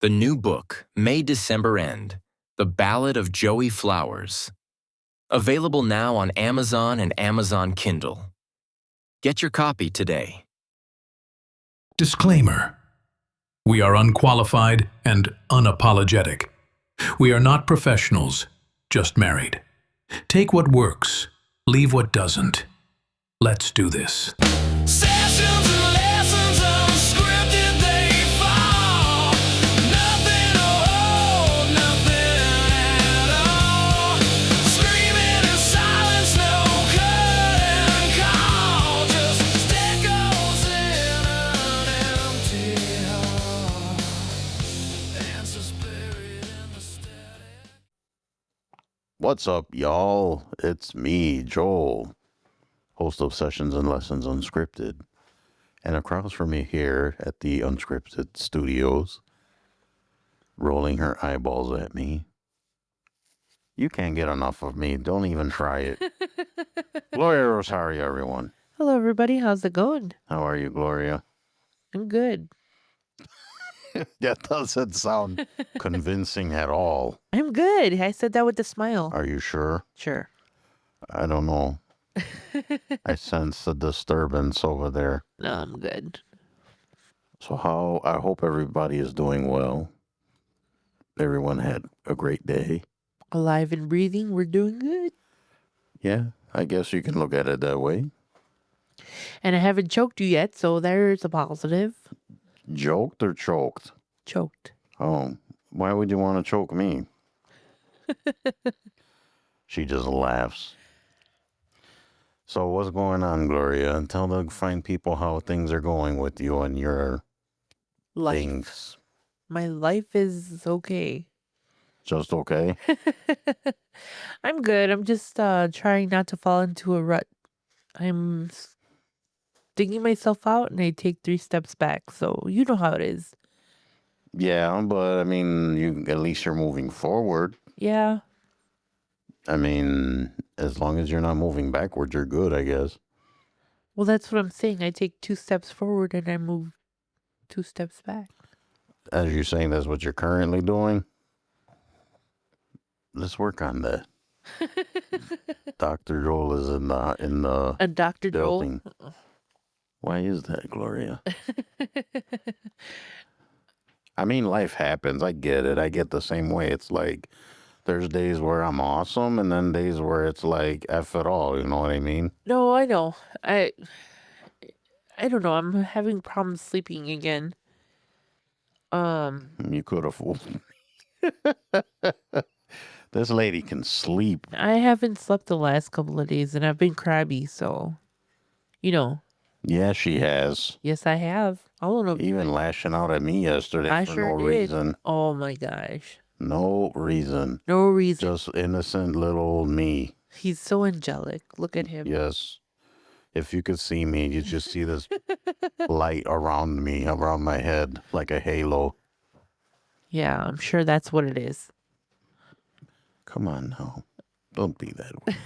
The new book, May December End, The Ballad of Joey Flowers. Available now on Amazon and Amazon Kindle. Get your copy today. Disclaimer. We are unqualified and unapologetic. We are not professionals, just married. Take what works, leave what doesn't. Let's do this. Sessions and lessons unscripted, they fall. Nothing to hold, nothing at all. Screaming in silence, no curtain call. Just echoes in an empty hall. Answers buried in the static. What's up, y'all? It's me, Joel, host of Sessions and Lessons Unscripted. And across from me here at the Unscripted Studios, rolling her eyeballs at me. You can't get enough of me. Don't even try it. Gloria Rosario, everyone. Hello, everybody. How's it going? How are you, Gloria? I'm good. That doesn't sound convincing at all. I'm good. I said that with a smile. Are you sure? Sure. I don't know. I sense a disturbance over there. No, I'm good. So I hope everybody is doing well. Everyone had a great day. Alive and breathing. We're doing good. Yeah, I guess you can look at it that way. And I haven't choked you yet, so there's a positive. Joked or choked? Choked. Oh, why would you want to choke me? She just laughs. So what's going on, Gloria? And tell the fine people how things are going with you and your Life. things. My life is okay. Just okay? I'm good. I'm just trying not to fall into a rut. I'm digging myself out and I take 3 steps back. So you know how it is. Yeah, but I mean, at least you're moving forward. Yeah. I mean, as long as you're not moving backwards, you're good, I guess. Well, that's what I'm saying. I take 2 steps forward and I move 2 steps back. As you're saying, that's what you're currently doing. Let's work on that. Dr. Joel is in the And Dr. Joel. building. Why is that, Gloria? I mean, life happens. I get it. I get the same way. It's like there's days where I'm awesome and then days where it's like F it all. You know what I mean? No, I know. I don't know. I'm having problems sleeping again. You could have fooled me. This lady can sleep. I haven't slept the last couple of days and I've been crabby, so you know. Yeah, she has. Yes, I have. I don't know. Even lashing out at me yesterday I for sure no did. reason. Oh my gosh. No reason. No reason. Just innocent little me. He's so angelic. Look at him. Yes. If you could see me, you just see this light around me, around my head, like a halo. Yeah, I'm sure that's what it is. Come on now. Don't be that way.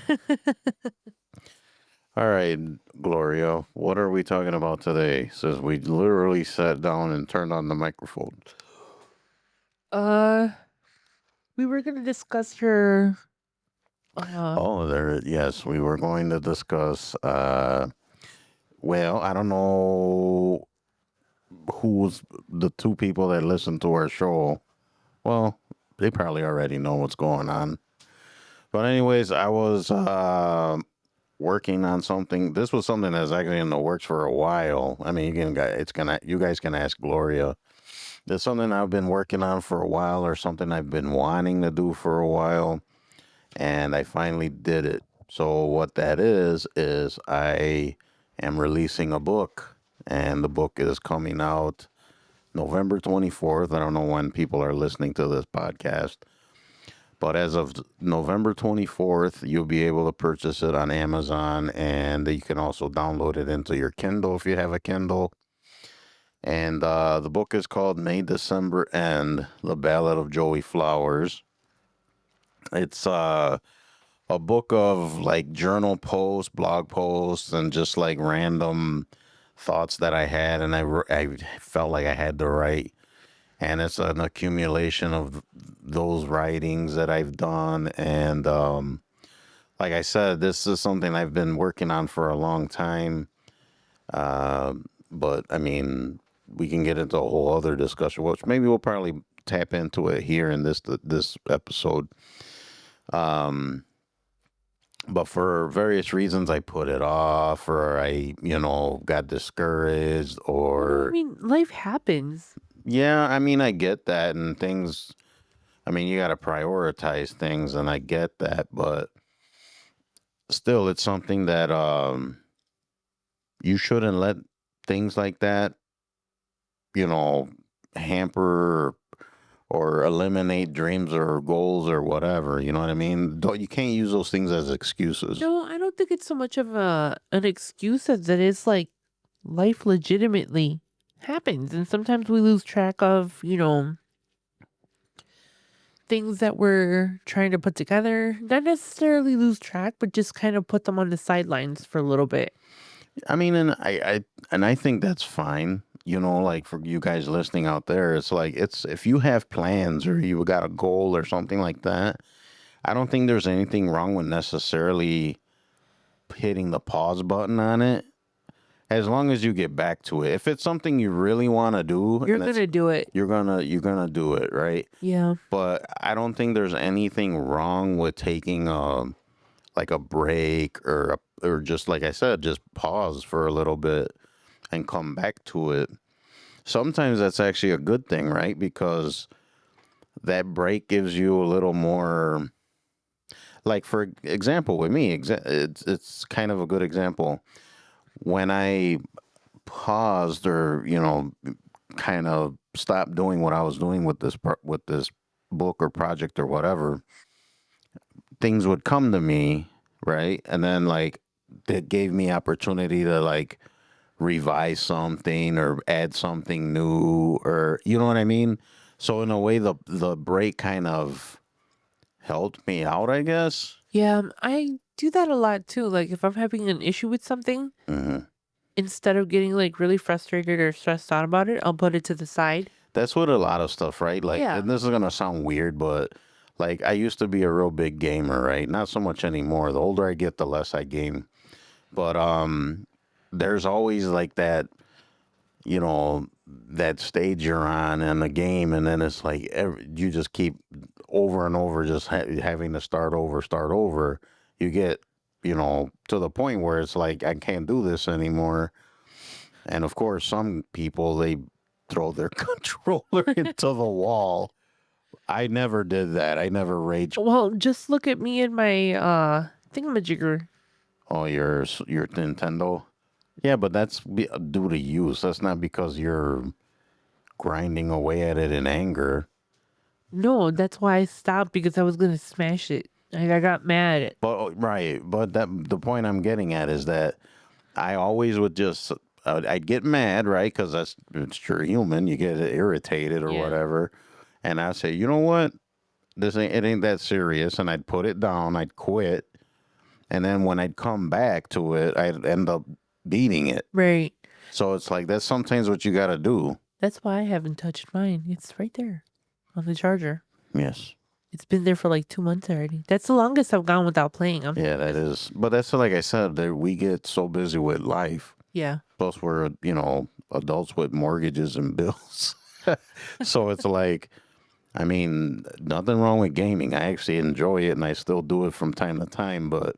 All right, Gloria, what are we talking about today? Since we literally sat down and turned on the microphone. We were gonna discuss your Yes, we were going to discuss, well, I don't know who's the 2 people that listen to our show. Well, they probably already know what's going on. But anyways, I was working on something. This was something that's actually in the works for a while. I mean, you guys can ask Gloria. There's something I've been working on for a while, or something I've been wanting to do for a while, and I finally did it. So what that is I am releasing a book, and the book is coming out November 24th. I don't know when people are listening to this podcast, but as of November 24th, you'll be able to purchase it on Amazon, and you can also download it into your Kindle if you have a Kindle. And the book is called May December End, The Ballad of Joey Flowers. It's a book of like journal posts, blog posts, and just like random thoughts that I had, and I felt like I had to write. and it's an accumulation of those writings that I've done. And like I said, this is something I've been working on for a long time. But I mean, we can get into a whole other discussion, which maybe we'll probably tap into it here in this episode. But for various reasons, I put it off, or I, got discouraged, I or mean, life happens. yeah, I mean, I get that, and things. I mean, you got to prioritize things, and I get that, but still, it's something that you shouldn't let things like that, you know, hamper or eliminate dreams or goals or whatever. You know what I mean? You can't use those things as excuses. No, I don't think it's so much of an excuse as it is like life legitimately happens, and sometimes we lose track of things that we're trying to put together. Not necessarily lose track, but just kind of put them on the sidelines for a little bit. I mean, and I think that's fine. Like for you guys listening out there, it's like it's if you have plans or you got a goal or something like that, I don't think there's anything wrong with necessarily hitting the pause button on it. As long as you get back to it. If it's something you really want to do, You're and gonna do it. you're gonna do it, right? Yeah. But I don't think there's anything wrong with taking like a break or just like I said, just pause for a little bit and come back to it. Sometimes that's actually a good thing, right? Because that break gives you a little more, like for example, with me, it's kind of a good example. When I paused or, kind of stopped doing what I was doing with this book or project or whatever, things would come to me, right? And then like that gave me opportunity to like revise something or add something new, or you know what I mean? So in a way the break kind of helped me out, I guess. Yeah, I do that a lot too. Like if I'm having an issue with something, Hmm. instead of getting like really frustrated or stressed out about it, I'll put it to the side. That's what a lot of stuff, right? Like, Yeah. and this is gonna sound weird, but like I used to be a real big gamer, right? Not so much anymore. The older I get, the less I game. But there's always like that, that stage you're on in the game, and then it's like you just keep over and over, just having to start over. You get, to the point where it's like I can't do this anymore. And of course, some people they throw their controller into the wall. I never did that. I never rage. Well, just look at me and my thingamajigger. Oh, your Nintendo. Yeah, but that's due to use. That's not because you're grinding away at it in anger. No, that's why I stopped because I was gonna smash it. Like I got mad. But right, but the point I'm getting at is that I always would just I'd get mad, right? Because it's true human. You get irritated or Yeah. whatever, and I say, you know what? It ain't that serious, and I'd put it down. I'd quit, and then when I'd come back to it, I'd end up beating it. Right. So it's like that's sometimes what you got to do. That's why I haven't touched mine. It's right there on the charger. Yes. It's been there for like 2 months already. That's the longest I've gone without playing them. Yeah, that is. But that's like I said, that we get so busy with life. Yeah. Plus, we're adults with mortgages and bills. So it's like, I mean, nothing wrong with gaming. I actually enjoy it, and I still do it from time to time. But,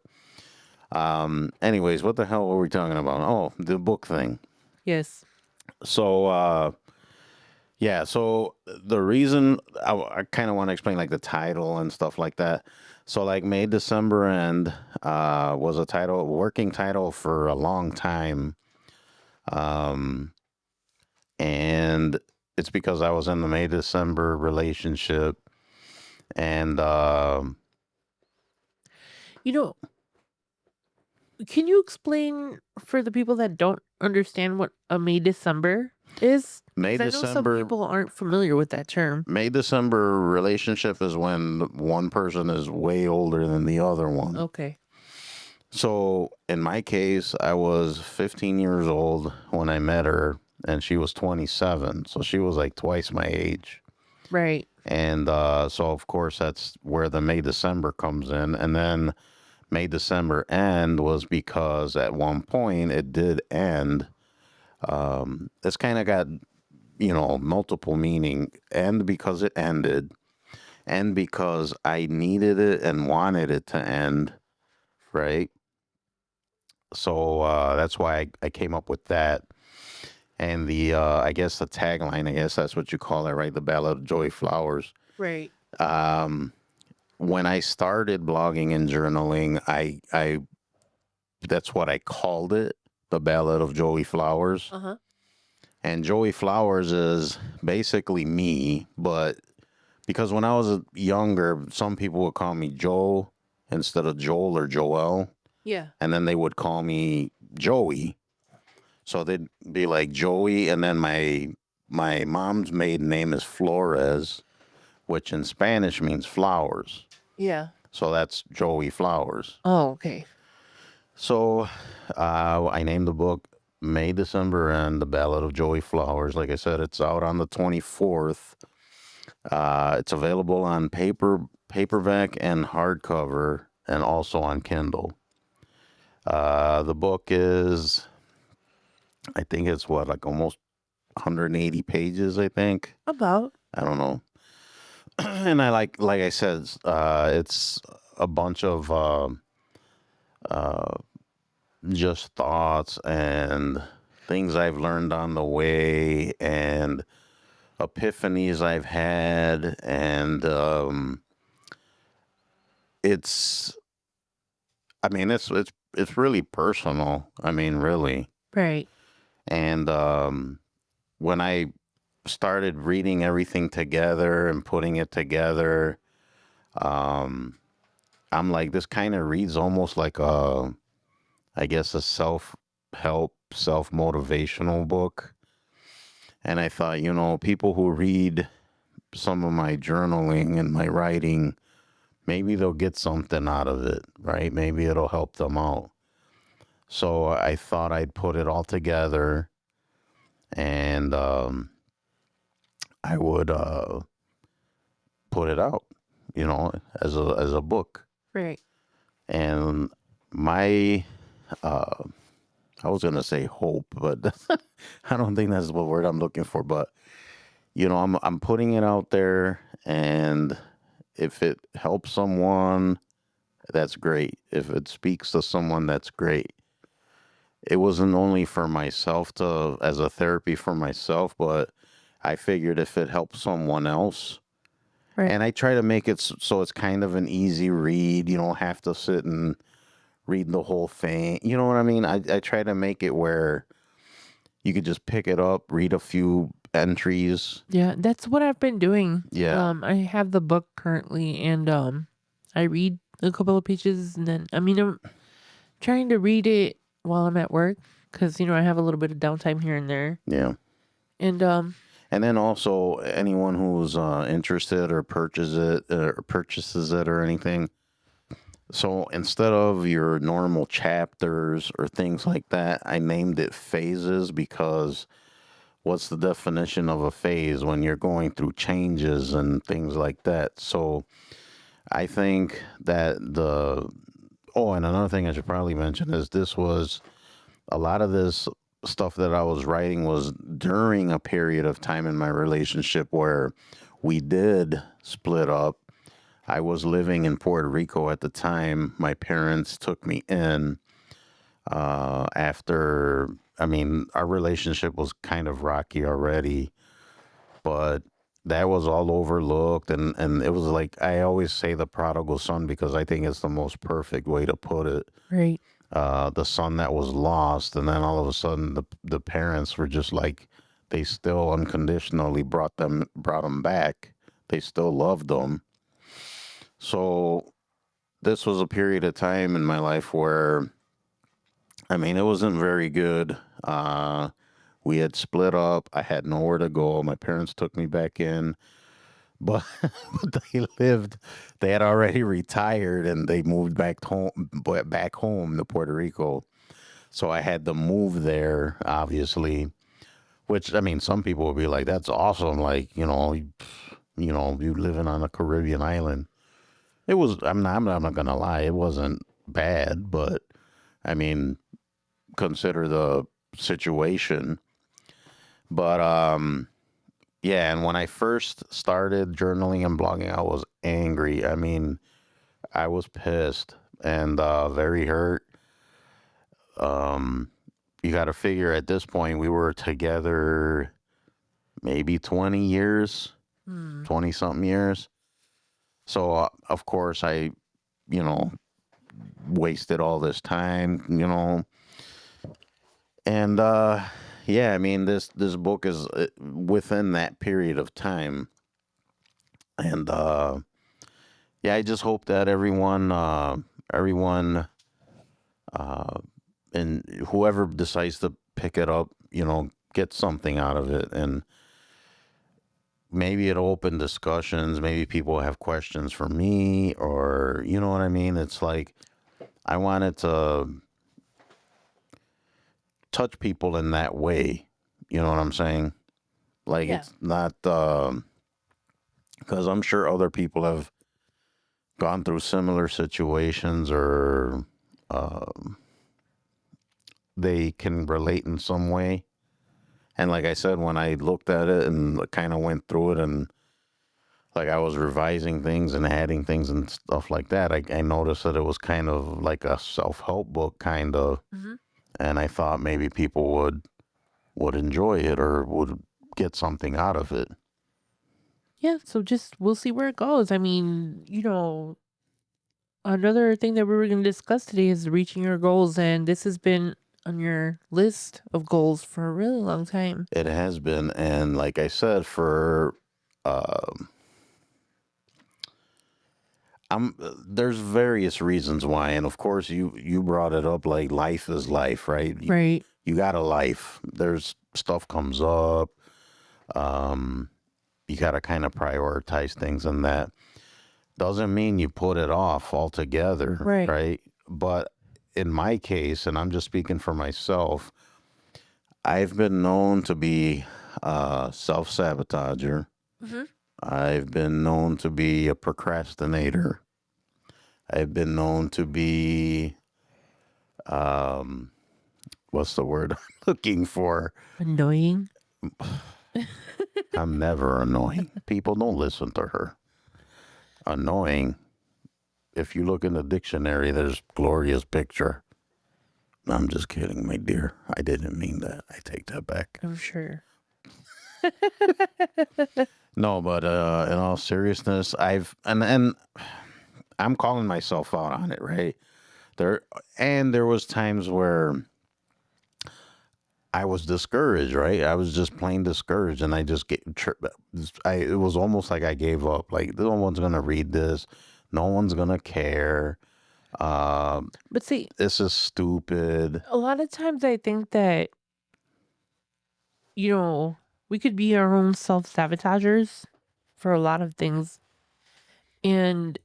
anyways, what the hell were we talking about? Oh, the book thing. Yes. So, yeah. So the reason I kind of want to explain like the title and stuff like that. So like May December End was a working title for a long time. And it's because I was in the May December relationship, and You know, can you explain for the people that don't understand what a May December is? May 'Cause I know some December people aren't familiar with that term. May December relationship is when one person is way older than the other one. Okay. So in my case, I was 15 years old when I met her, and she was 27. So she was like twice my age. Right. And so, of course, that's where the May December comes in. And then May December end was because at one point it did end. It's kind of got, multiple meaning. End because it ended, and because I needed it and wanted it to end, right? So that's why I came up with that. And I guess the tagline, I guess that's what you call it, right? The Ballad of Joey Flowers. Right. When I started blogging and journaling, I that's what I called it, the Ballad of Joey Flowers. Uh-huh. And Joey Flowers is basically me, but because when I was younger, some people would call me Joe instead of Joel or Joel, Yeah. and then they would call me Joey. So they'd be like Joey, and then my mom's maiden name is Flores, which in Spanish means flowers. Yeah. So that's Joey Flowers. Oh, okay. So I named the book May December and the Ballad of Joey Flowers. Like I said, it's out on the 24th. It's available on paperback and hardcover, and also on Kindle. The book is, I think it's what, like almost 180 pages, I think. About. I don't know. And I like I said, it's a bunch of just thoughts and things I've learned on the way and epiphanies I've had. And it's, I mean, it's really personal. I mean, really. Right. And when I started reading everything together and putting it together, um, I'm like, this kind of reads almost like I guess, a self help, self motivational book. And I thought, people who read some of my journaling and my writing, maybe they'll get something out of it, right? Maybe it'll help them out. So I thought I'd put it all together, and I would put it out, as a book. Right. And my I was gonna say hope, but I don't think that's the word I'm looking for. But I'm putting it out there, and if it helps someone, that's great. If it speaks to someone, that's great. It wasn't only for myself as a therapy for myself, but I figured if it helps someone else, Right. and I try to make it so it's kind of an easy read. You don't have to sit and read the whole thing. You know what I mean? I try to make it where you could just pick it up, read a few entries. Yeah, that's what I've been doing. Yeah. I have the book currently, and I read a couple of pages, and then I'm trying to read it while I'm at work because I have a little bit of downtime here and there, Yeah. and And then also anyone who's interested or purchases it or anything. So instead of your normal chapters or things like that, I named it phases because what's the definition of a phase when you're going through changes and things like that? So I think that and another thing I should probably mention is a lot of this stuff that I was writing was during a period of time in my relationship where we did split up. I was living in Puerto Rico at the time. My parents took me in after, I mean, our relationship was kind of rocky already, but that was all overlooked. And it was like, I always say the prodigal son because I think it's the most perfect way to put it. right, The son that was lost, and then all of a sudden the parents were just like, they still unconditionally brought them back. They still loved them. So this was a period of time in my life where, I mean, it wasn't very good. We had split up. I had nowhere to go. My parents took me back in, but, but they had already retired and they moved back home to Puerto Rico. So I had to move there, obviously. Which, I mean, some people would be like, that's awesome. Like, you living on a Caribbean island. It was, I'm not going to lie. It wasn't bad, but I mean, consider the situation. But, yeah. And when I first started journaling and blogging, I was angry. I mean, I was pissed and, very hurt. Um, you got to figure at this point, we were together maybe 20 years, Hmm. 20 something years. So, of course, I, you know, wasted all this time, and, yeah, I mean, this book is within that period of time. And, yeah, I just hope that everyone, uh, and whoever decides to pick it up, gets something out of it. And maybe it'll open discussions. Maybe people have questions for me, or you know what I mean? It's like I wanted to touch people in that way. You know what I'm saying? Like Yeah. it's not because I'm sure other people have gone through similar situations, or they can relate in some way. And like I said, when I looked at it and kind of went through it, and like I was revising things and adding things and stuff like that, I noticed that it was kind of like a self-help book, kind of. Hmm. And I thought maybe people would enjoy it or would get something out of it. Yeah. So just we'll see where it goes. I mean, another thing that we were going to discuss today is reaching your goals, and this has been on your list of goals for a really long time. It has been, and like I said, for there's various reasons why, and of course you brought it up, like life is life, right? Right. You got a life. There's stuff comes up. Um, you got to kind of prioritize things, and that doesn't mean you put it off altogether, Right. right? But in my case, and I'm just speaking for myself, I've been known to be a self-sabotager. Hmm. I've been known to be a procrastinator. I've been known to be, um, what's the word I'm looking for? Annoying. I'm never annoying. People don't listen to her. Annoying. If you look in the dictionary, there's glorious picture. I'm just kidding, my dear. I didn't mean that. I take that back. I'm sure. No, but in all seriousness, and I'm calling myself out on it, right? There was times where I was discouraged, right? I was just plain discouraged, and I just it was almost like I gave up. Like no one's gonna read this, no one's gonna care. Um, But see, this is stupid. a lot of times I think that, you know, we could be our own self sabotagers for a lot of things. And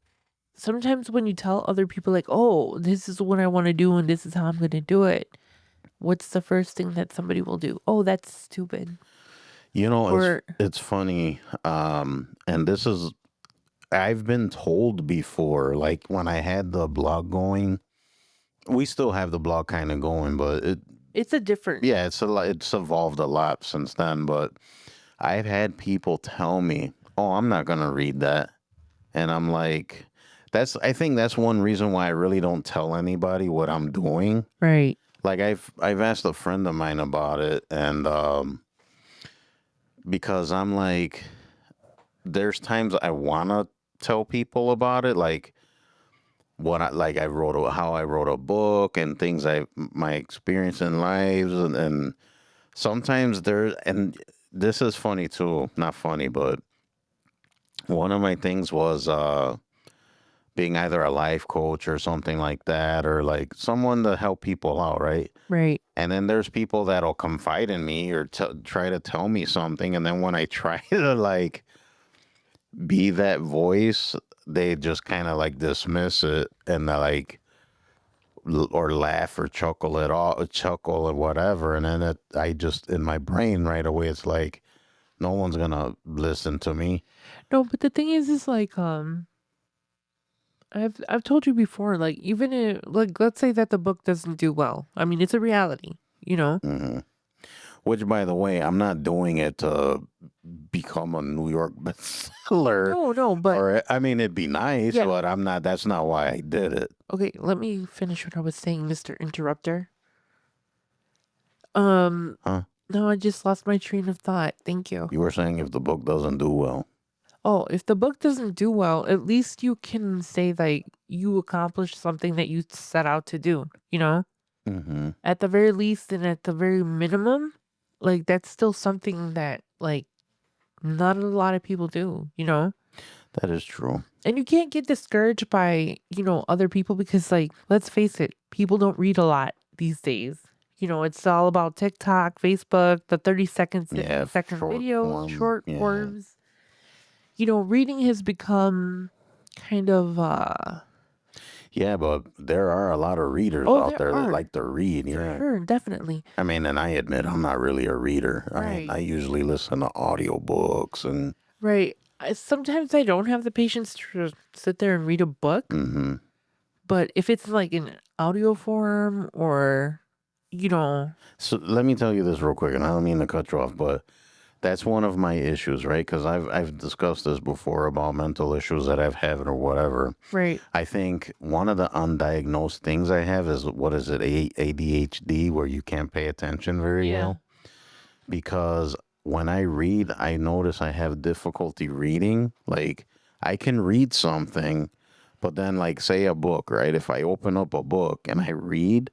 sometimes when you tell other people, like, oh, this is what I want to do and this is how I'm going to do it, what's the first thing that somebody will do? Oh, that's stupid. You know, Or, it's funny, and this is I've been told before. Like when I had the blog going, we still have the blog kind of going, but it's a different, yeah, it's evolved a lot since then. But I've had people tell me, "Oh, I'm not gonna read that," and I'm like, I think that's one reason why I really don't tell anybody what I'm doing. right, Like I've asked a friend of mine about it, and because I'm like, there's times I wanna tell people about it, like I wrote how I wrote a book and things my experience in lives, and sometimes and this is funny too, not funny, but one of my things was being either a life coach or something like that, or like someone to help people out, right? right. And then there's people that'll confide in me or try to tell me something, and then when I try to like be that voice, they just kind of like dismiss it, and they're like, or laugh or chuckle at all, chuckle or whatever, and then I just in my brain right away it's like no one's gonna listen to me. No, but the thing is like I've told you before, like even if like let's say that the book doesn't do well. I mean, it's a reality, you know. Hmm. Which, by the way, I'm not doing it to become a New York bestseller. No, no, but Or I mean, it'd be nice, yeah. but I'm not. That's not why I did it. Okay, let me finish what I was saying, Mr. Interrupter. Um, Huh? no, I just lost my train of thought. Thank you. You were saying if the book doesn't do well. Oh, if the book doesn't do well, at least you can say like you accomplished something that you set out to do, you know? Hmm. At the very least and at the very minimum, like that's still something that like not a lot of people do, you know? That is true. And you can't get discouraged by, other people because like let's face it, people don't read a lot these days. It's all about TikTok, Facebook, the 30 Yeah, second short videos, form. short Yeah. forms. Reading has become kind of Yeah, but there are a lot of readers oh, out there there that are like to read. for Yeah. sure, definitely. I mean, and I admit I'm not really a reader. I Right. usually listen to audiobooks and. Right. Sometimes I don't have the patience to sit there and read a book, Hmm. but if it's like in audio form or, you know, So let me tell you this real quick, and I don't mean to cut you off, but that's one of my issues, right? Because I've discussed this before about mental issues that I've had or whatever. right. I think one of the undiagnosed things I have is what is it, ADHD, where you can't pay attention very Yeah. well. Because when I read, I notice I have difficulty reading. Like I can read something, but then like say a book, right? If I open up a book and I read,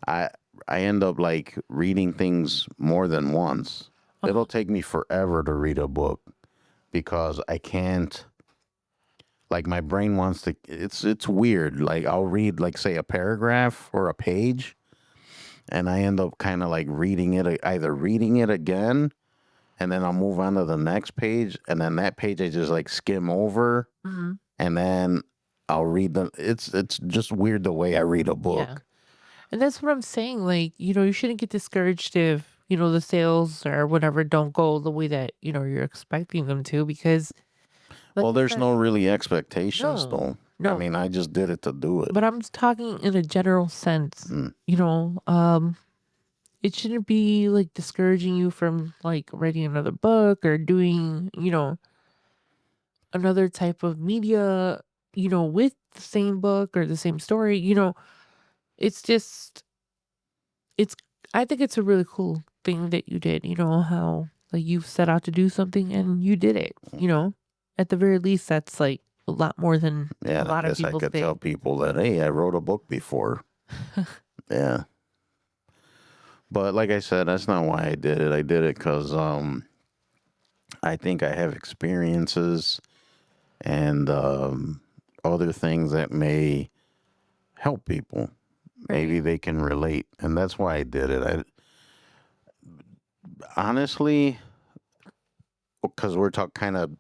I I end up like reading things more than once. It'll take me forever to read a book because I can't, like my brain wants to, it's weird. Like I'll read like say a paragraph or a page and I end up kind of like reading it, either reading it again and then I'll move on to the next page and then that page I just like skim over Hmm. and then I'll read the, it's just weird the way I read a Yeah. book. And that's what I'm saying. Like, you shouldn't get discouraged if, the sales or whatever don't go the way that, you're expecting them to because, like Well, I there's said, no really expectations no, though. I no. mean, I just did it to do it. But I'm just talking in a general sense, Mm. it shouldn't be like discouraging you from like writing another book or doing, another type of media, with the same book or the same story. It's just, it's, I think it's a really cool thing that you did, how like you set out to do something and you did it, at the very least, that's like a lot more than Yeah, a and I lot of guess I people could tell think. people that, hey, I wrote a book before. Yeah. But like I said, that's not why I did it. I did it because I think I have experiences and other things that may help people. Right. Maybe they can relate. And that's why I did it. I honestly, because we're kind of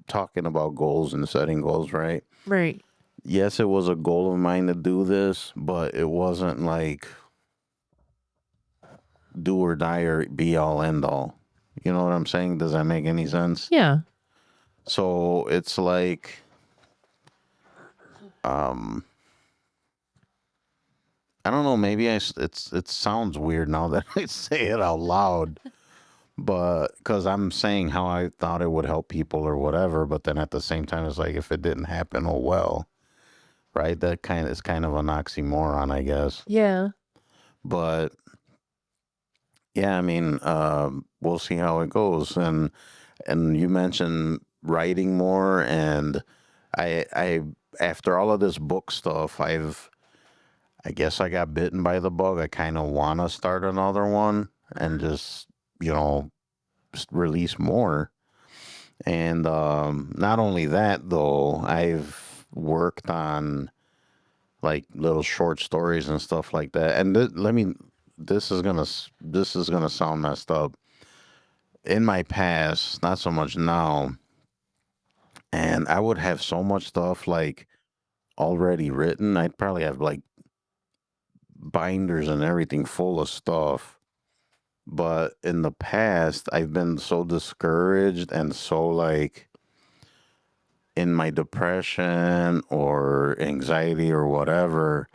talking about goals and setting goals, right? Right. Yes, it was a goal of mine to do this, but it wasn't like do or die or be all end all. You know what I'm saying? Does that make any sense? Yeah. So it's like, um, I don't know. Maybe it sounds weird now that I say it out loud, but because I'm saying how I thought it would help people or whatever, but then at the same time, it's like if it didn't happen, oh well, right? That kind of is kind of an oxymoron, I guess. Yeah. But yeah, I mean, we'll see how it goes. And you mentioned writing more, and I after all of this book stuff, I guess I got bitten by the bug. I kind of want to start another one and just you know release more. And not only that though, I've worked on like little short stories and stuff like that. And let me. This is gonna sound messed up. In my past, not so much now, and I would have so much stuff like already written. I'd probably have like binders and everything full of stuff. But in the past, I've been so discouraged and so like in my depression or anxiety or whatever.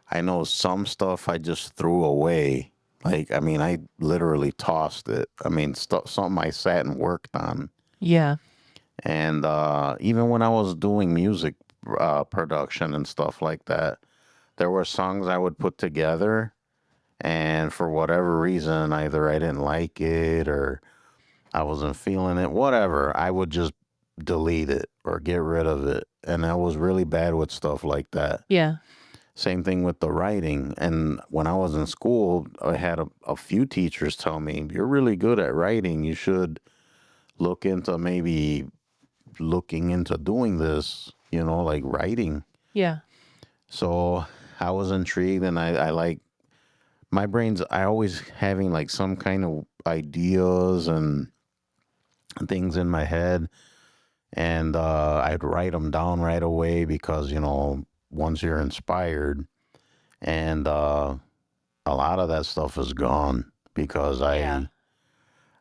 I know some stuff I just threw away. Like, I mean, I literally tossed it. I mean, stuff, something I sat and worked on. Yeah. And even when I was doing music production and stuff like that, there were songs I would put together. And for whatever reason, either I didn't like it or I wasn't feeling it, whatever, I would just delete it or get rid of it. And I was really bad with stuff like that. Yeah. Same thing with the writing. And when I was in school, I had a few teachers tell me, you're really good at writing. You should look into maybe looking into doing this, you know, like writing. Yeah. So I was intrigued and I like my brain's, I always having like some kind of ideas and things in my head. And I'd write them down right away because, you know, once you're inspired and a lot of that stuff is gone because Yeah.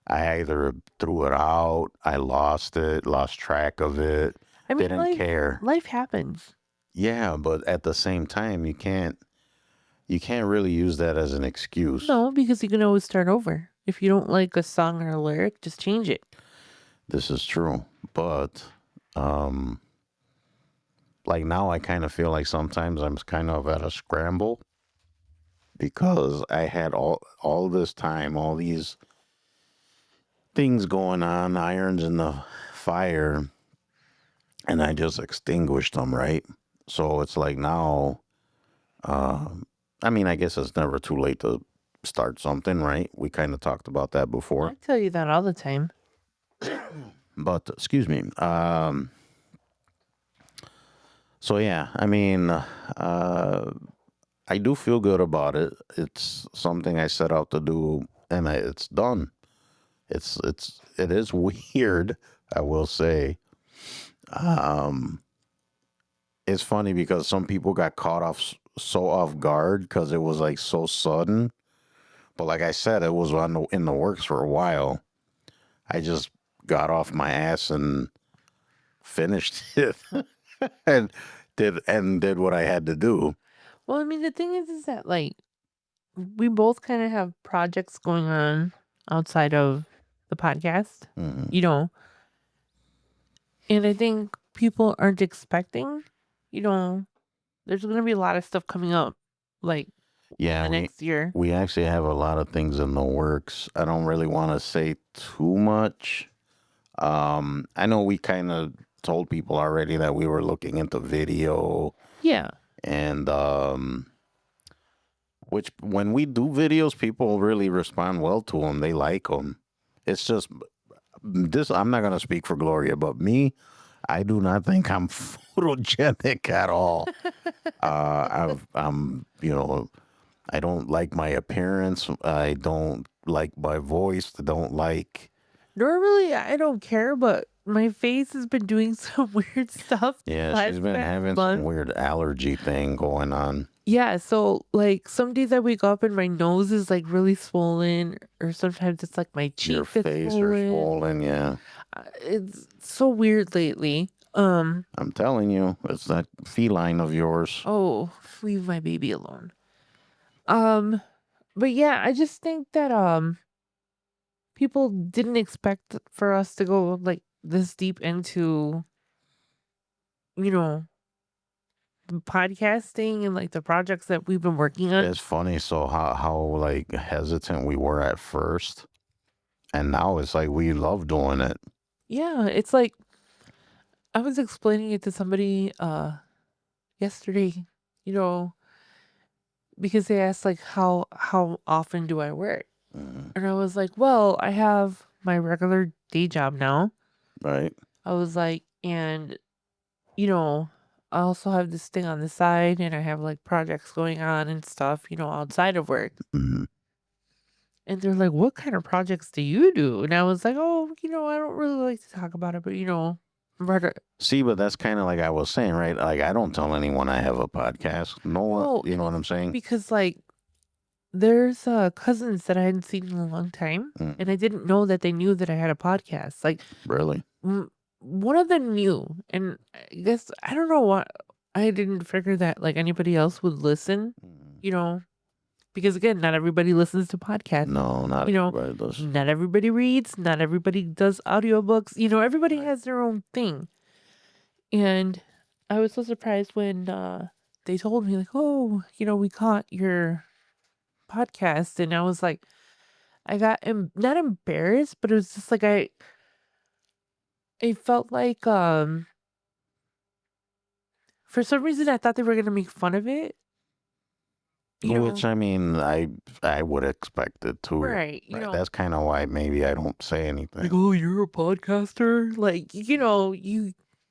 I either threw it out, I lost it, lost track of it, I mean, didn't care. life happens. Yeah, but at the same time, you can't really use that as an excuse. No, because you can always start over. If you don't like a song or a lyric, just change it. This is true, but um, like now, I kind of feel like sometimes I'm kind of at a scramble because I had all this time, all these things going on, irons in the fire, and I just extinguished them, right? So it's like now, I mean, I guess it's never too late to start something, right? We kind of talked about that I before. tell you that all the time. But excuse me. So yeah, I mean, I do feel good about it. It's something I set out to do, and it's done. It is weird, I will say. Um, it's funny because some people got caught so off guard because it was like so sudden. But like I said, it was in the works for a while. I just got off my ass and finished it and did what I had to do. Well, I mean, the thing is that like we both kind of have projects going on outside of the podcast, Mhm. you know, and I think people aren't expecting, you know, there's going to be a lot of stuff coming up like Yeah, the next year. we actually have a lot of things in the works. I don't really want to say too much. I know we kind of told people already that we were looking into video Yeah. and which when we do videos, people really respond well to them. They like them. It's just this. I'm not gonna speak for Gloria, but me, I do not think I'm photogenic at all. I'm, you know, I don't like my appearance. I don't like my voice. I don't like. Normally, I don't care, but my face has been doing some weird stuff Yeah, she's last been having some month. weird allergy thing going on. Yeah, so like some days I wake up and my nose is like really swollen, or sometimes it's like my Your cheek that's face are swollen. swollen. Yeah, It's so weird lately. I'm telling you, it's that feline of yours. Oh, leave my baby alone. Um, but yeah, I just think that people didn't expect for us to go like this deep into, you know, podcasting and like the projects that we've been working on. It's funny. So how like hesitant we were at first, and now it's like we love doing it. Yeah, it's like I was explaining it to somebody yesterday, you know, because they asked like how often do I work? Mhm. And I was like, well, I have my regular day job now. Right. I was like, and you know, I also have this thing on the side and I have like projects going on and stuff, you know, outside of work. Hmm. And they're like, what kind of projects do you do? And I was like, oh, you know, I don't really like to talk about it, but you know, Right. See, but that's kind of like I was saying, right? Like I don't tell anyone I have a podcast. No one, No, you know what I'm saying? because like there's cousins that I hadn't seen in a long time, and Mm, I didn't know that they knew that I had a podcast. Like really? one of them knew, and I guess I don't know what I didn't figure that like anybody else would listen, Mm. you know, because again, not everybody listens to podcasts. No, not You know, everybody does. not everybody reads, not everybody does audiobooks. You know, everybody Right. has their own thing. And I was so surprised when they told me like, "Oh, we caught your podcast," and I was like, I got not embarrassed, but it was just like I felt like for some reason I thought they were gonna make fun of it. You Which know, I mean, I would expect it too. right? Right. That's kind of why maybe I don't say Like, anything. oh, you're a podcaster. Like,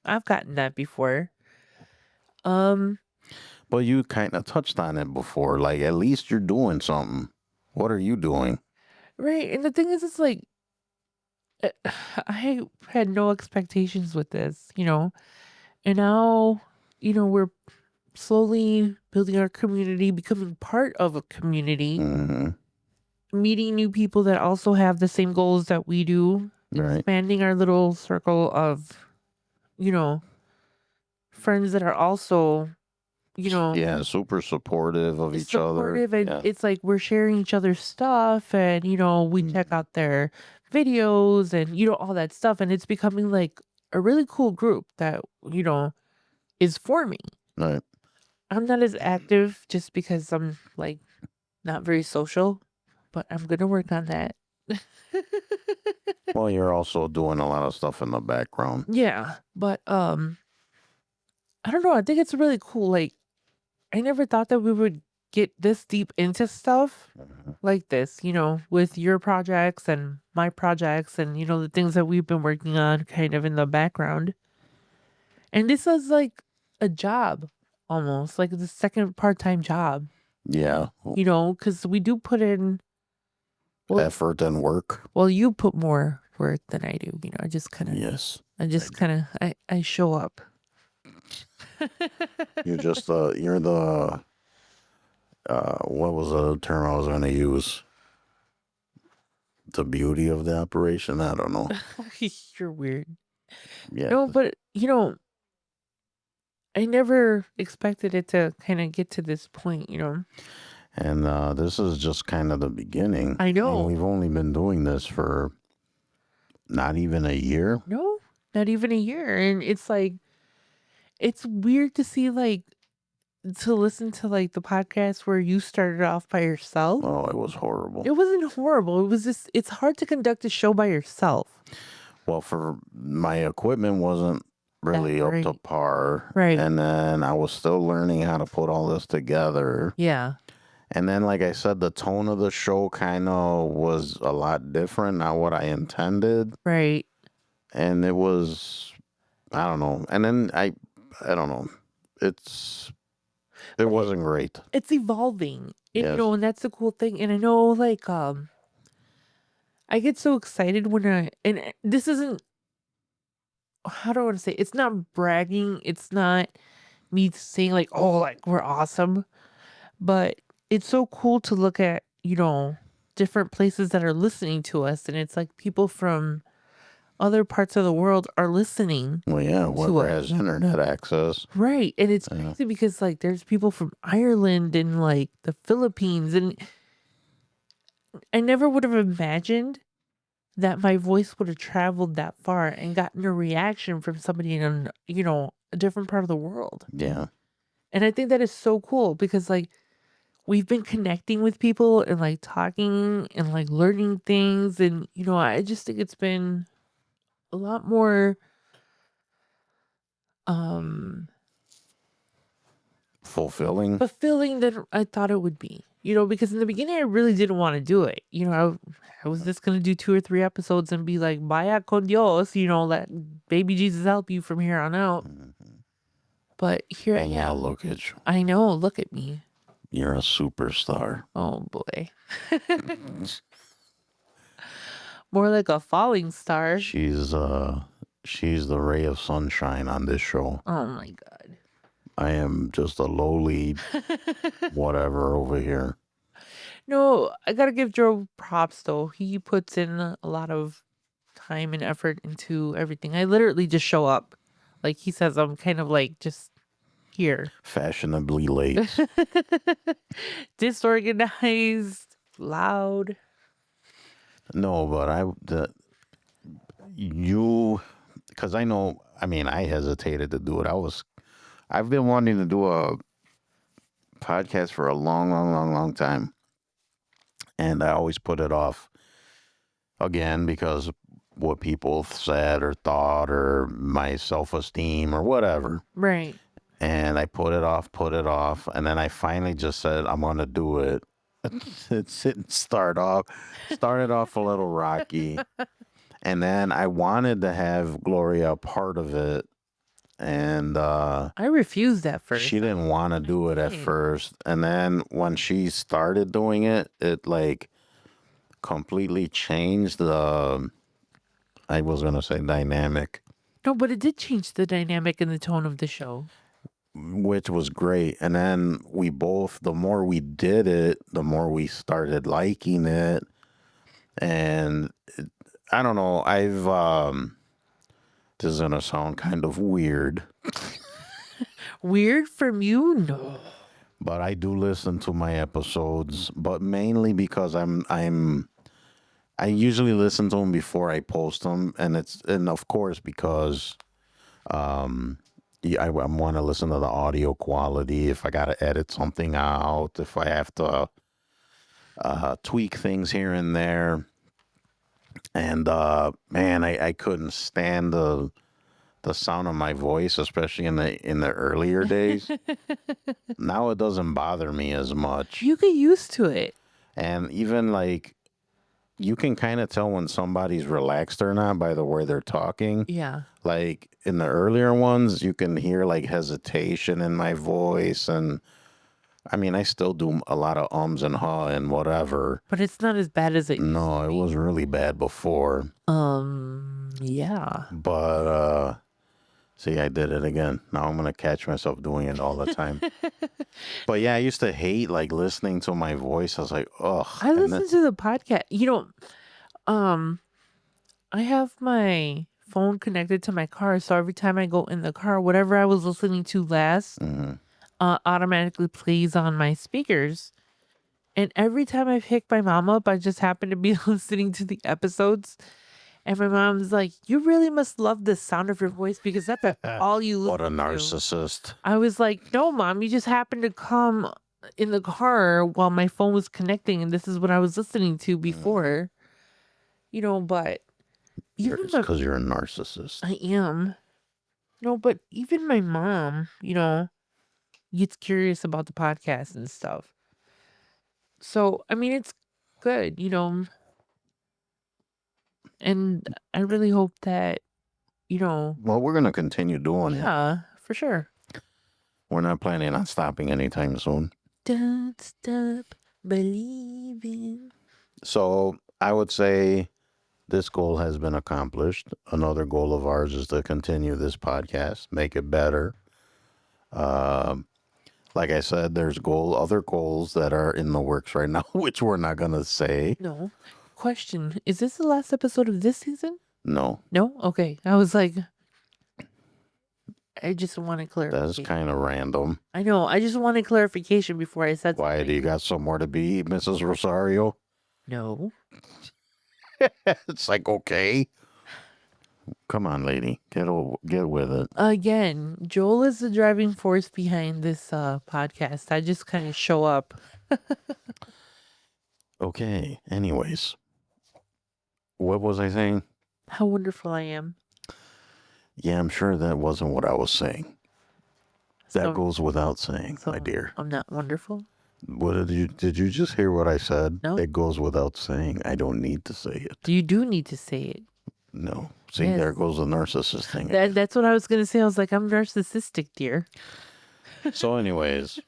I've gotten that before. Um, But you kind of touched on it before. Like at least you're doing something. What are you doing? right. And the thing is, it's like uh, I had no expectations with this, and now, we're slowly building our community, becoming part of a community, Mm-hmm. meeting new people that also have the same goals that we do, Right. expanding our little circle of, you know, friends that are also, Yeah, super supportive of each other. supportive. And Yeah. it's like we're sharing each other's stuff, and, we check out their videos and, all that stuff. And it's becoming like a really cool group that, is forming. Right. I'm not as active just because I'm like not very social, but I'm gonna work on that. Well, you're also doing a lot of stuff in the background. Yeah, but I don't know. I think it's really cool. Like I never thought that we would get this deep into stuff Mhm. like this, with your projects and my projects and the things that we've been working on kind of in the background. And this is like a job almost, like the second part-time job, Yeah. because we do put in well, Effort and work. well, you put more work than I do. I just kind of Yes. I show up. You're just you're the what was the term I was going to use? The beauty of the operation. I don't know. You're weird. Yeah. No, but I never expected it to kind of get to this point. And this is just kind of the beginning. I know. We've only been doing this for not even a year. No, not even a year. And it's like, it's weird to see, like, to listen to, like, the podcast where you started off by yourself. Oh, it was horrible. It wasn't horrible. It was just, it's hard to conduct a show by yourself. Well, for my equipment wasn't really up to great. par. Right. And then I was still learning how to put all this together. Yeah. And then, like I said, the tone of the show kind of was a lot different, not what I intended. Right. And it was, I don't know. And then I don't know. It wasn't great. It's evolving. And, Yes. and that's the cool thing. And I know, like, I get so excited when and this isn't, how do I want to say, it's not bragging. It's not me saying like, oh, like we're awesome. But it's so cool to look at, different places that are listening to us. And it's like people from other parts of the world are listening. Well, yeah, whoever has internet access. Right. And it's Yeah. crazy because like there's people from Ireland and like the Philippines. And I never would have imagined that my voice would have traveled that far and gotten a reaction from somebody in, a different part of the world. Yeah. And I think that is so cool because like we've been connecting with people and like talking and like learning things. And, I just think it's been a lot more Fulfilling. fulfilling than I thought it would be. Because in the beginning I really didn't want to do it. I was just gonna do 2 or 3 episodes and be like, "Vaya con Dios," let baby Jesus help you from here on out. But here I And now am. look at you. I know. Look at me. You're a superstar. Oh boy. More like a falling star. She's she's the ray of sunshine on this show. Oh my God. I am just a lowly whatever over here. No, I gotta give Joe props though. He puts in a lot of time and effort into everything. I literally just show up. Like he says, I'm kind of like just here. Fashionably late. Disorganized, loud. No, but because I know, I mean, I hesitated to do it. I've been wanting to do a podcast for a long, long, long, long time. And I always put it off again because what people said or thought or my self-esteem or whatever. Right. And I put it off. And then I finally just said, I'm going to do it. It didn't started off a little rocky. And then I wanted to have Gloria a part of it. And I refused at first. she didn't want to do it at did. first. And then when she started doing it, it like completely changed the, I was going to say dynamic, No, but it did change the dynamic and the tone of the show. which was great. And then we both, the more we did it, the more we started liking it. And I don't know, this is going to sound kind of weird, Weird from you? No. but I do listen to my episodes, but mainly because I usually listen to them before I post them, and of course because I want to listen to the audio quality. If I got to edit something out, if I have to tweak things here and there, and man, I couldn't stand the sound of my voice, especially in the earlier days. Now it doesn't bother me as much, You get used to it. and even like you can kind of tell when somebody's relaxed or not by the way they're talking. Yeah. Like in the earlier ones, you can hear like hesitation in my voice. And I mean, I still do a lot of ums and ha and whatever. But it's not as bad as it No, it was really bad before. yeah. But see, I did it again. Now I'm going to catch myself doing it all the time. But yeah, I used to hate like listening to my voice. I was like, ugh. I listen to the podcast. I have my phone connected to my car, so every time I go in the car, whatever I was listening to last automatically plays on my speakers. And every time I pick my mom up, I just happen to be listening to the episodes. And my mom's like, you really must love the sound of your voice because that's all you listen What a to. narcissist. I was like, no, Mom, you just happened to come in the car while my phone was connecting, and this is what I was listening to before. But even It's because you're a narcissist. I am. No, but even my mom, gets curious about the podcast and stuff. So, I mean, it's good, and I really hope that, Well, we're going to continue doing it. yeah, for sure. We're not planning on stopping anytime soon. Don't stop believing. So I would say this goal has been accomplished. Another goal of ours is to continue this podcast, make it better. Like I said, there's other goals that are in the works right now, which we're not going to say. No. Question. Is this the last episode of this season? No, No? Okay. I was like, I just wanted clarification. that's kind of random. I know. I just wanted clarification before I said Why, something. do you got somewhere to be, Mrs. Rosario? No. It's like, okay. Come on, lady. Get with it. Again, Joel is the driving force behind this podcast. I just kind of show up. Okay. Anyways, what was I saying? How wonderful I am. Yeah, I'm sure that wasn't what I was saying. That So- goes without saying, So my dear. I'm not wonderful. What did you just hear what I said? No. It goes without saying. I don't need to say it. You do need to say it. No. See, Yes. there goes the narcissist thing. That's what I was going to say. I was like, I'm narcissistic, dear. So anyways,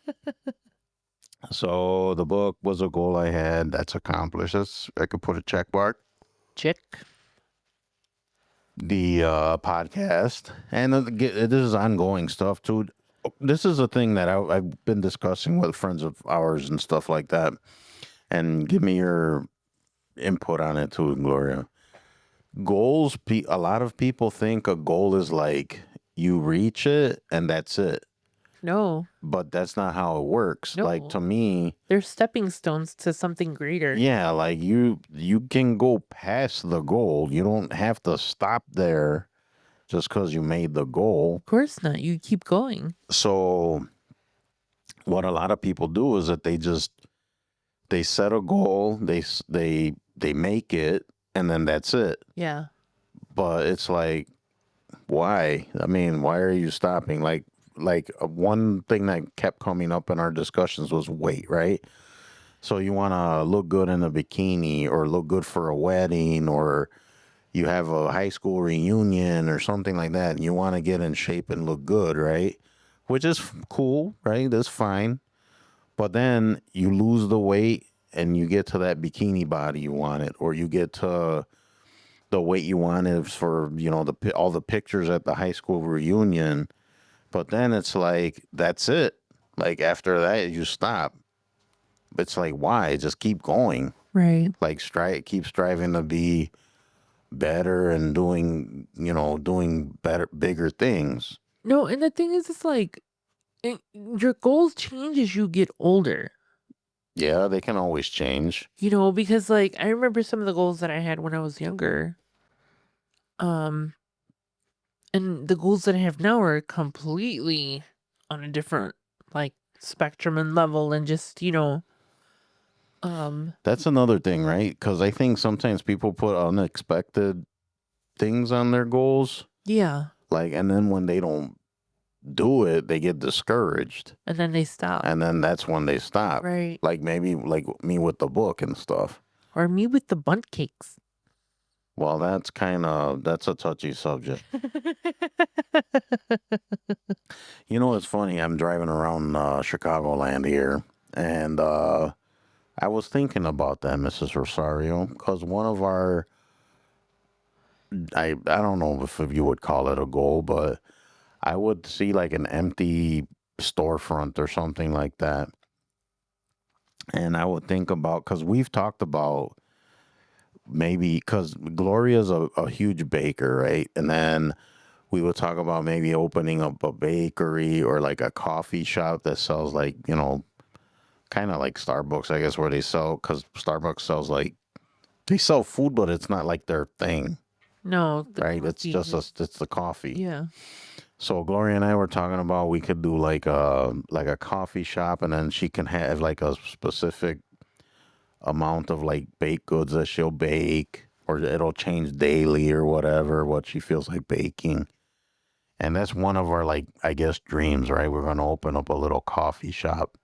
so the book was a goal I had. That's accomplished. I could put a check mark. Chick. the podcast, and this is ongoing stuff too. This is a thing that I've been discussing with friends of ours and stuff like that. And give me your input on it too, Gloria. Goals. A lot of people think a goal is like you reach it and that's it, No, but that's not how it works. Like no. to me, They're stepping stones to something greater. yeah, like you can go past the goal. You don't have to stop there just because you made the goal. Of course not. You keep going. So what a lot of people do is that they set a goal, they make it, and then that's it. Yeah. But it's like, why? I mean, why are you stopping? One thing that kept coming up in our discussions was weight, right? So you want to look good in a bikini or look good for a wedding or you have a high school reunion or something like that and you want to get in shape and look good, right? Which is cool, right? That's fine. But then you lose the weight and you get to that bikini body you wanted, or you get to the weight you wanted for, all the pictures at the high school reunion. But then it's like, that's it. Like after that, you stop. It's like, why? Just keep going. Right. Like keep striving to be better and doing better, bigger things. No, and the thing is, it's like your goals change as you get older. Yeah, they can always change. Because like I remember some of the goals that I had when I was younger. Um, and the goals that I have now are completely on a different like spectrum and level, and just That's another thing, right? Because I think sometimes people put unexpected things on their goals, yeah, and then when they don't do it, they get discouraged, and then they stop. and then that's when they stop. Right. Like maybe like me with the book and stuff. Or me with the bunt cakes. Well, that's a touchy subject. It's funny. I'm driving around Chicagoland here, and I was thinking about that, Mrs. Rosario, because one of our I don't know if you would call it a goal, but I would see like an empty storefront or something like that. And I would think about, because we've talked about maybe, because Gloria's a huge baker, right? And then we would talk about maybe opening up a bakery or like a coffee shop that sells like, kind of like Starbucks, I guess, where they sell, because Starbucks sells they sell food, but it's not like their thing, No, the right? It's coffee just is- it's the coffee. yeah. So Gloria and I were talking about we could do like a coffee shop, and then she can have like a specific amount of like baked goods that she'll bake, or it'll change daily or whatever what she feels like baking. And that's one of our like I guess dreams, right? We're gonna open up a little coffee shop,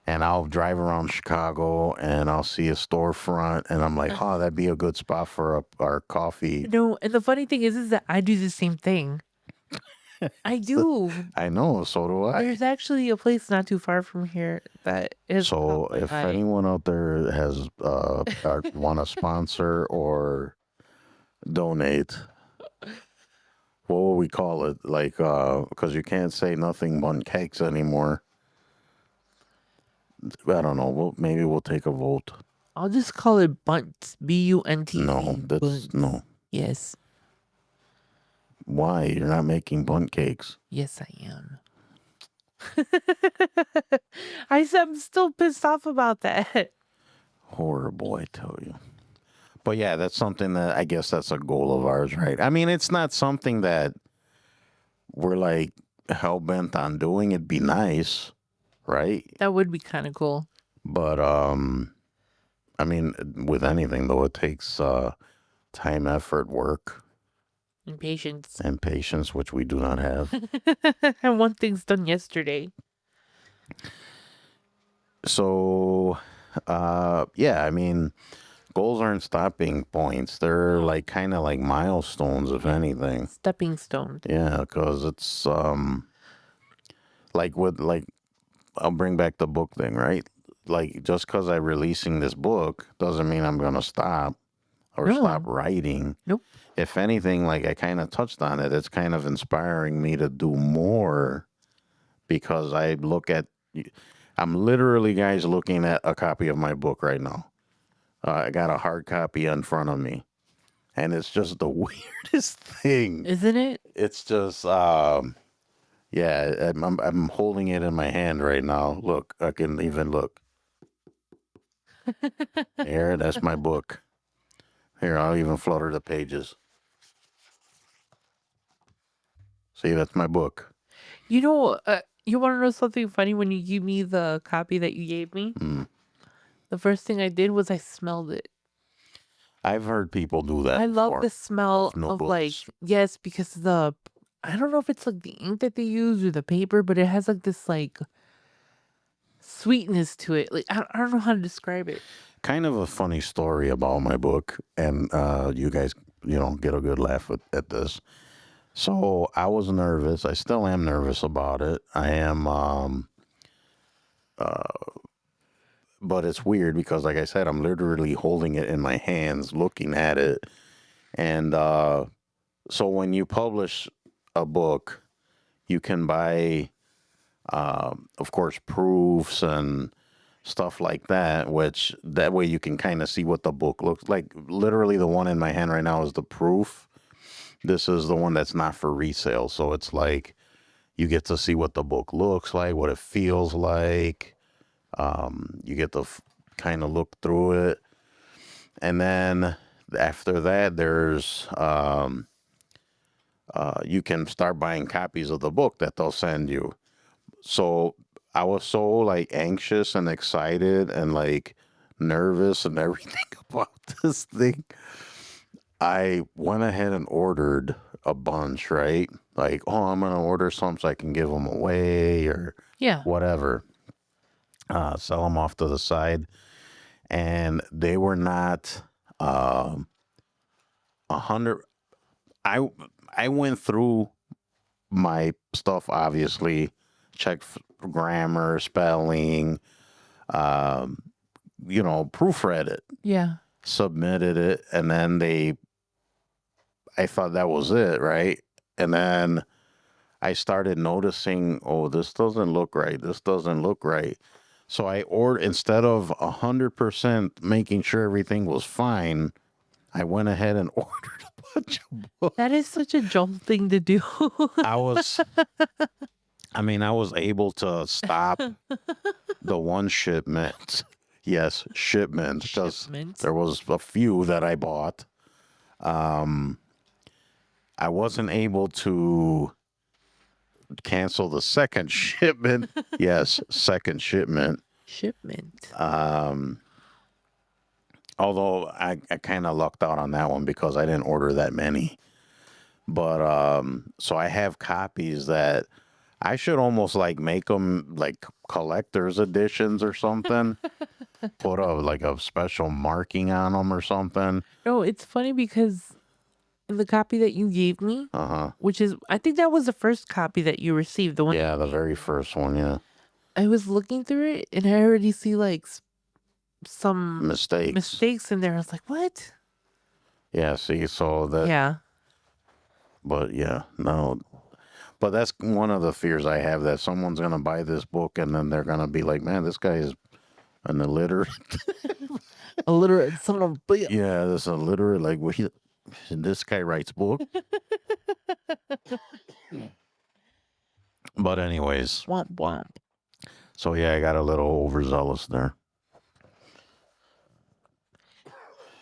and I'll drive around Chicago and I'll see a storefront, and I'm like, oh, that'd be a good spot for our coffee. No, and the funny thing is that I do the same thing. I do. I know, so do I. There's actually a place not too far from here that is So called if I. anyone out there has want to sponsor or donate, what will we call it? Like, because you can't say nothing but cakes anymore. I don't know. Maybe we'll take a vote. I'll just call it Bunts. Buntz. No, that's Bunts. no. Yes. Why? You're not making bunt cakes. Yes, I am. I'm still pissed off about that. Horrible, I tell you. But yeah, that's something that I guess that's a goal of ours, right? I mean, it's not something that we're like hell bent on doing. It'd be nice, right? That would be kind of cool. But I mean, with anything though, it takes time, effort, work, And patience. and patience, which we do not have. And one thing's done yesterday. So, yeah, I mean, goals aren't stopping points. They're like kind of like milestones, if anything. Stepping stone. Yeah, because it's like I'll bring back the book thing, right? Like just because I'm releasing this book doesn't mean I'm gonna stop. or No. stop writing. Nope. If anything, like I kind of touched on it, it's kind of inspiring me to do more because I'm literally, guys, looking at a copy of my book right now. I got a hard copy in front of me, and it's just the weirdest thing. Isn't it? It's just, yeah, I'm holding it in my hand right now. Look, I can even look. Here, that's my book. Here, I'll even flutter the pages. See, that's my book. You know, you want to know something funny? When you gave me the copy that you gave me, the first thing I did was I smelled it. I've heard people do that. I love before. the smell No of books. like, yes, because I don't know if it's like the ink that they use or the paper, but it has like this like sweetness to it. Like, I don't know how to describe it. Kind of a funny story about my book, and you guys, get a good laugh at this. So I was nervous. I still am nervous about it. I am, but it's weird because, like I said, I'm literally holding it in my hands, looking at it, and so when you publish a book, you can buy, of course, proofs and stuff like that, which that way you can kind of see what the book looks like. Literally, the one in my hand right now is the proof. This is the one that's not for resale. So it's like you get to see what the book looks like, what it feels like. You get to kind of look through it. And then after that, there's you can start buying copies of the book that they'll send you. So I was so like anxious and excited and like nervous and everything about this thing. I went ahead and ordered a bunch, right? Like, oh, I'm going to order some so I can give them away or Yeah. whatever. Sell them off to the side. And they were not 100. I went through my stuff, obviously, checked grammar, spelling, proofread it, Yeah. submitted it, and then I thought that was it, right? And then I started noticing, oh, this doesn't look right. This doesn't look right. So I ordered, instead of 100% making sure everything was fine, I went ahead and ordered a bunch of books. That is such a Joel thing to do. I was able to stop the one shipment. Yes, shipment. Because Shipment. there was a few that I bought. I wasn't able to cancel the second shipment. Yes, second shipment. Shipment. Although I kind of lucked out on that one because I didn't order that many. But so I have copies that I should almost like make them like collector's editions or something. Put a special marking on them or something. No, it's funny because the copy that you gave me, which is, I think that was the first copy that you received. The one. Yeah, the very first one. Yeah. I was looking through it and I already see like some Mistakes in there. I was like, what? Yeah. See, so that. Yeah. But yeah, no. But that's one of the fears I have, that someone's gonna buy this book and then they're gonna be like, "Man, this guy is an illiterate." Illiterate son of a bitch. Yeah, this illiterate. Like, this guy writes book. But anyways, Womp womp. so yeah, I got a little overzealous there.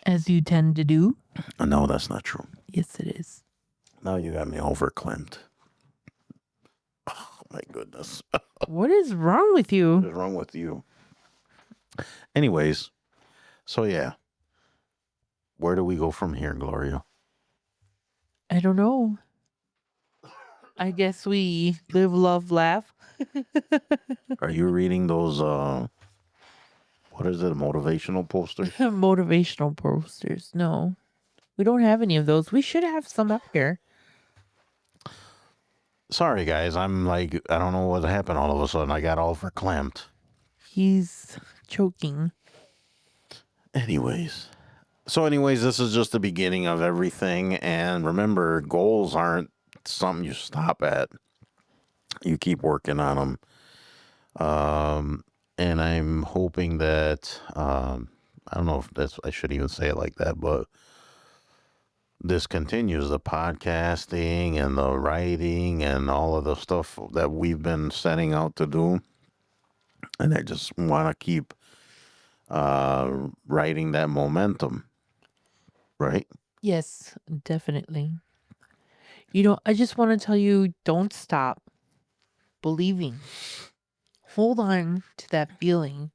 As you tend to do. No, that's not true. Yes, it is. Now you got me overclimped. Oh my goodness. What is wrong with you? What is wrong with you? Anyways, so yeah. Where do we go from here, Gloria? I don't know. I guess we live, love, laugh. Are you reading those what is it, motivational posters? Motivational posters. No. We don't have any of those. We should have some up here. Sorry guys, I'm like, I don't know what happened all of a sudden. I got all verklempt. He's choking. Anyways, So, anyways, this is just the beginning of everything. And remember, goals aren't something you stop at. You keep working on them. And I'm hoping that I don't know if that's I should even say it like that, but this continues the podcasting and the writing and all of the stuff that we've been setting out to do. And I just want to keep writing that momentum, right? Yes, definitely. I just want to tell you, don't stop believing. Hold on to that feeling.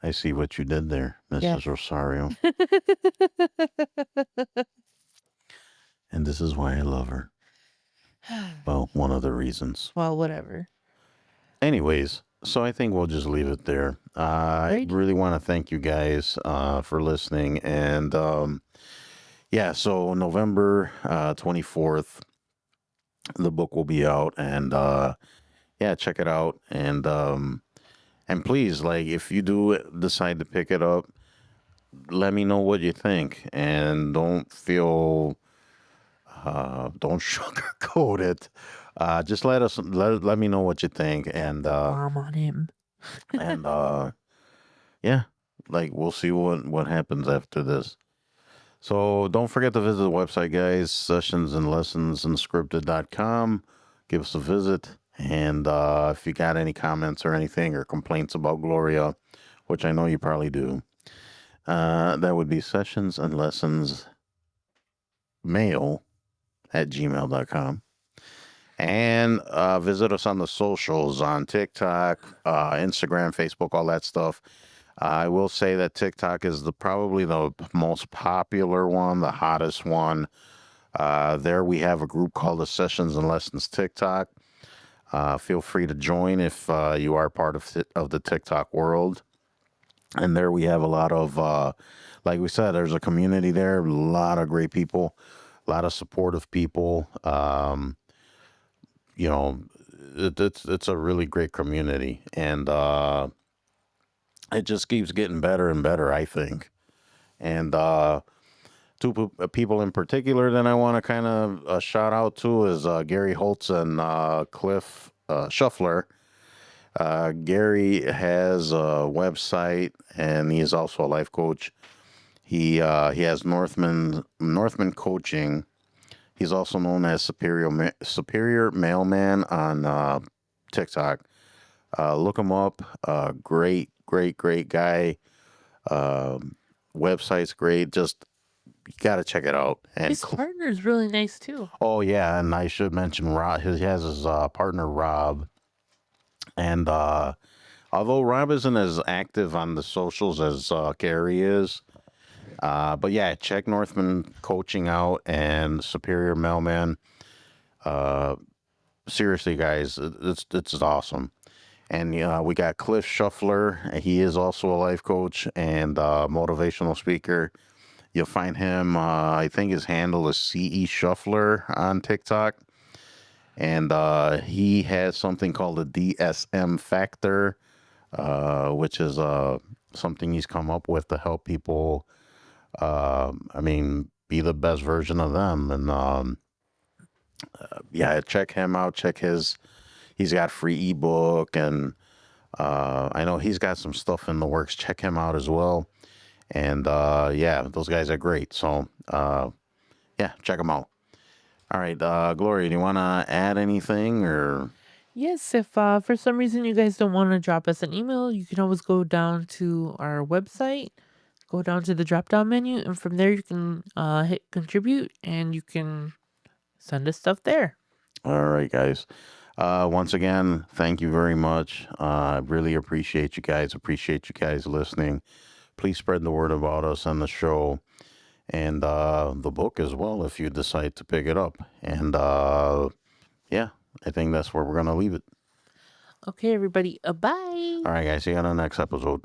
I see what you did there, Yes. Mrs. Rosario. And this is why I love her. Well, one of the reasons. Well, whatever. Anyways, so I think we'll just leave it there. I Right? really want to thank you guys for listening. And yeah, so November 24th, the book will be out. And yeah, check it out. And please, like, if you do decide to pick it up, let me know what you think. And don't feel, don't sugarcoat it. Just let me know what you think. Mom on him. And yeah, like we'll see what happens after this. So don't forget to visit the website, guys, sessionsandlessonsunscripted.com. Give us a visit. And if you got any comments or anything or complaints about Gloria, which I know you probably do, that would be sessionsandlessonsmail@gmail.com. And visit us on the socials on TikTok, Instagram, Facebook, all that stuff. I will say that TikTok is probably the most popular one, the hottest one. There we have a group called the Sessions and Lessons TikTok. Feel free to join if you are part of the TikTok world. And there we have a lot of, like we said, there's a community there, a lot of great people, a lot of supportive people. You know, it's a really great community, and it just keeps getting better and better, I think. And two people in particular that I want to kind of shout out to is Gary Holtz and Cliff Shuffler. Gary has a website, and he is also a life coach. He has Northman Coaching. He's also known as Superior Mailman on TikTok. Look him up. Great guy. Website's great. Just you got to check it out. And His partner's really nice too. oh yeah, and I should mention Rob. He has his partner Rob, and although Rob isn't as active on the socials as Gary is, but yeah, check Northman Coaching out and Superior Mailman. Seriously, guys, it's awesome. And we got Cliff Shuffler. He is also a life coach and motivational speaker. You'll find him. I think his handle is CE Shuffler on TikTok, and he has something called the DSM Factor, which is something he's come up with to help people. I mean, be the best version of them. And yeah, check him out. Check his. He's got free ebook, and I know he's got some stuff in the works. Check him out as well. And yeah, those guys are great. So yeah, check them out. All right, Gloria, do you want to add anything or? Yes, if for some reason you guys don't want to drop us an email, you can always go down to our website, go down to the drop down menu, and from there you can hit contribute and you can send us stuff there. All right, guys. Once again, thank you very much. I really appreciate you guys. Appreciate you guys listening. Please spread the word about us and the show and the book as well if you decide to pick it up. And yeah, I think that's where we're going to leave it. Okay, everybody. Bye. All right, guys. See you on the next episode.